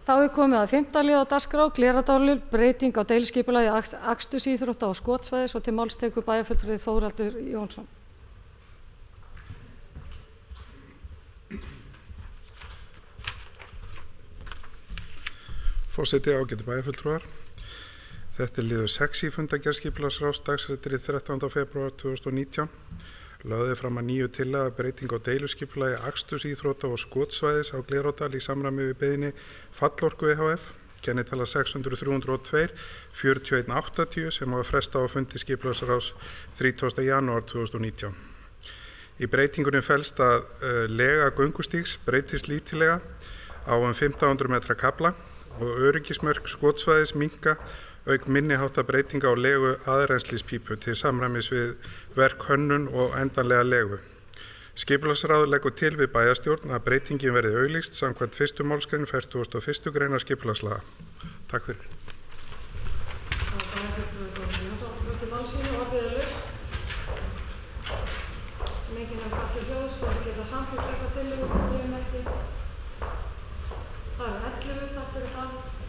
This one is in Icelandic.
Þá er komið að 5. lið á dagskrá, Gleradalur, breyting á deiliskipulagi akstursíþrótta og skotsvæðis og til máls tekur bæjarfulltrúi Þórhallur Jónsson. Forseti, ágætu bæjarfulltrúar. Þetta er liður 6 í fundargerð skipulagsráðs dagsettir 13. febrúar 2019. Lögði fram að nýju tillaga breyting á deiluskipulagi akstursíþrótta og skotsvæðis á Glerárdal í samræmi við beiðni Fallorku EHF, kennitala 600-302 4180 sem hafa frestað á fundi skipulagsráðs 30. janúar 2019. Í breytingunni felst að lega göngustígs breytist lítillega á 1500 metra kafla og öryggismörk skotsvæðis minnka auk minniháttar breytinga á legu aðrennslíspípu til samræmis við verk hönnun og endanlega legu. Skipulagsráð leggur til við bæjarstjórn að breytingin verði auglýst samkvæmt 1. málsgrein 41. greinar skipulagslaga. Takk fyrir. Það er 11, takk fyrir það.